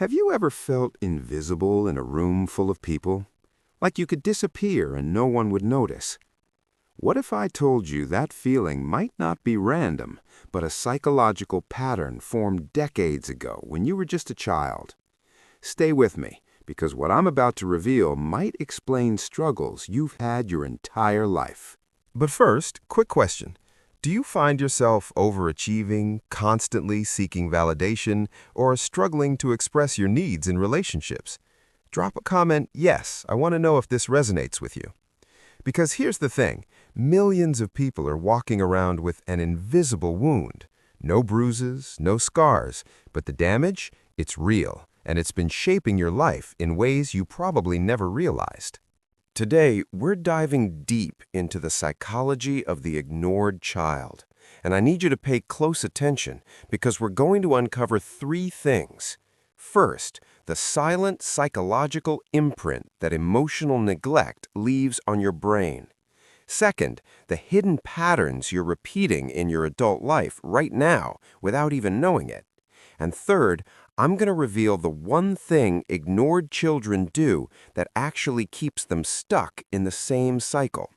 Have you ever felt invisible in a room full of people? Like you could disappear and no one would notice? What if I told you that feeling might not be random, but a psychological pattern formed decades ago when you were just a child? Stay with me, because what I'm about to reveal might explain struggles you've had your entire life. But first, quick question. Do you find yourself overachieving, constantly seeking validation, or struggling to express your needs in relationships? Drop a comment, yes, I want to know if this resonates with you. Because here's the thing, millions of people are walking around with an invisible wound. No bruises, no scars, but the damage, it's real, and it's been shaping your life in ways you probably never realized. Today, we're diving deep into the psychology of the ignored child. And I need you to pay close attention because we're going to uncover three things. First, the silent psychological imprint that emotional neglect leaves on your brain. Second, the hidden patterns you're repeating in your adult life right now without even knowing it. And third, I'm going to reveal the one thing ignored children do that actually keeps them stuck in the same cycle.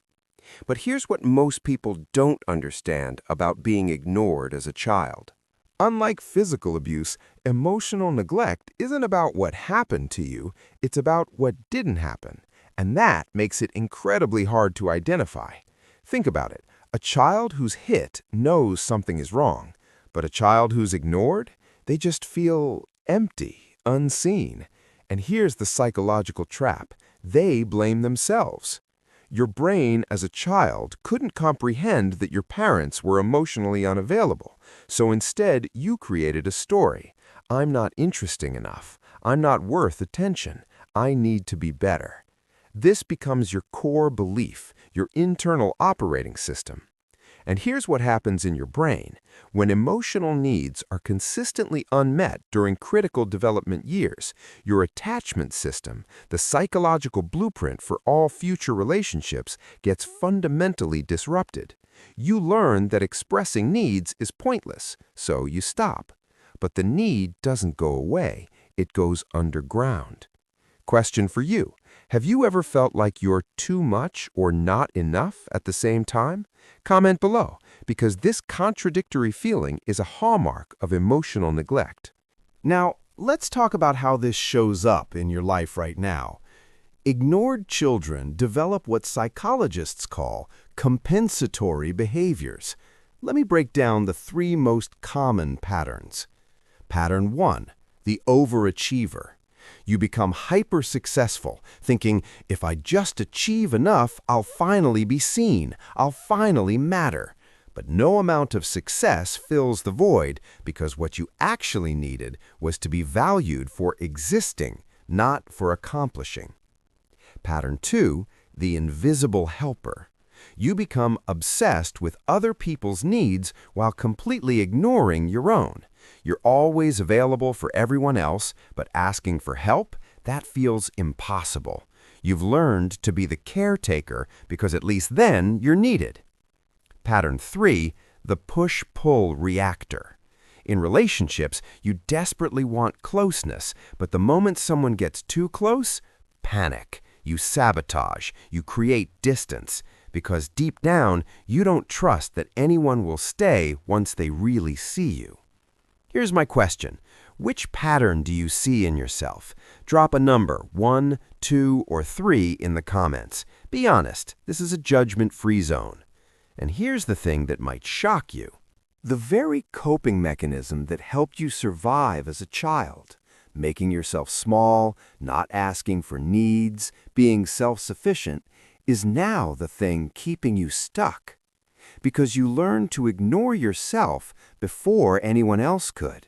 But here's what most people don't understand about being ignored as a child. Unlike physical abuse, emotional neglect isn't about what happened to you, it's about what didn't happen. And that makes it incredibly hard to identify. Think about it. A child who's hit knows something is wrong, but a child who's ignored, they just feel empty, unseen. And here's the psychological trap. They blame themselves. Your brain as a child couldn't comprehend that your parents were emotionally unavailable. So instead, you created a story. I'm not interesting enough. I'm not worth attention. I need to be better. This becomes your core belief, your internal operating system. And here's what happens in your brain. When emotional needs are consistently unmet during critical development years, your attachment system, the psychological blueprint for all future relationships, gets fundamentally disrupted. You learn that expressing needs is pointless, so you stop. But the need doesn't go away, it goes underground. Question for you. Have you ever felt like you're too much or not enough at the same time? Comment below, because this contradictory feeling is a hallmark of emotional neglect. Now, let's talk about how this shows up in your life right now. Ignored children develop what psychologists call compensatory behaviors. Let me break down the three most common patterns. Pattern 1, the overachiever. You become hyper-successful, thinking, if I just achieve enough, I'll finally be seen, I'll finally matter. But no amount of success fills the void because what you actually needed was to be valued for existing, not for accomplishing. Pattern 2, the invisible helper. You become obsessed with other people's needs while completely ignoring your own. You're always available for everyone else, but asking for help, that feels impossible. You've learned to be the caretaker because at least then you're needed. Pattern 3, the push-pull reactor. In relationships, you desperately want closeness, but the moment someone gets too close, panic. You sabotage, you create distance, because deep down, you don't trust that anyone will stay once they really see you. Here's my question. Which pattern do you see in yourself? Drop a number, 1, 2, or 3 in the comments. Be honest, this is a judgment-free zone. And here's the thing that might shock you. The very coping mechanism that helped you survive as a child, making yourself small, not asking for needs, being self-sufficient, is now the thing keeping you stuck. Because you learned to ignore yourself before anyone else could.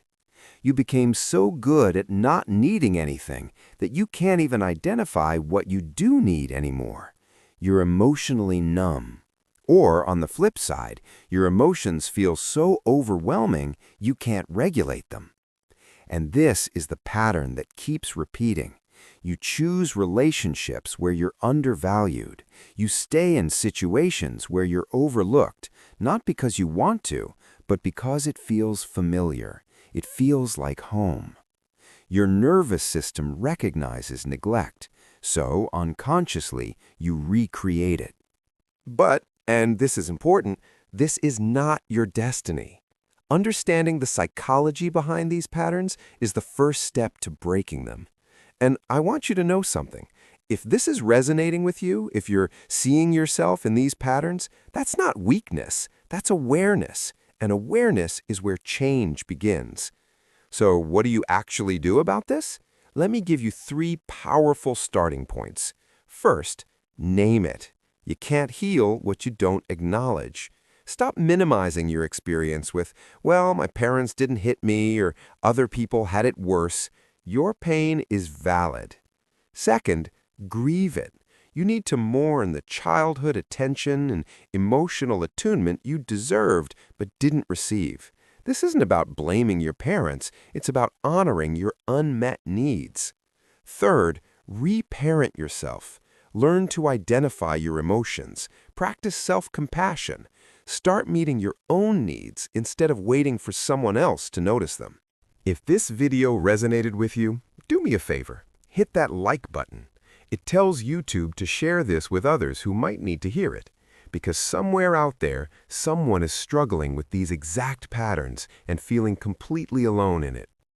You became so good at not needing anything that you can't even identify what you do need anymore. You're emotionally numb. Or, on the flip side, your emotions feel so overwhelming you can't regulate them. And this is the pattern that keeps repeating. You choose relationships where you're undervalued. You stay in situations where you're overlooked, not because you want to, but because it feels familiar. It feels like home. Your nervous system recognizes neglect, so unconsciously you recreate it. But, and this is important, this is not your destiny. Understanding the psychology behind these patterns is the first step to breaking them. And I want you to know something. If this is resonating with you, if you're seeing yourself in these patterns, that's not weakness, that's awareness. And awareness is where change begins. So what do you actually do about this? Let me give you 3 powerful starting points. First, name it. You can't heal what you don't acknowledge. Stop minimizing your experience with, well, my parents didn't hit me or other people had it worse. Your pain is valid. Second, grieve it. You need to mourn the childhood attention and emotional attunement you deserved but didn't receive. This isn't about blaming your parents, it's about honoring your unmet needs. Third, reparent yourself. Learn to identify your emotions. Practice self-compassion. Start meeting your own needs instead of waiting for someone else to notice them. If this video resonated with you, do me a favor. Hit that like button. It tells YouTube to share this with others who might need to hear it. Because somewhere out there, someone is struggling with these exact patterns and feeling completely alone in it.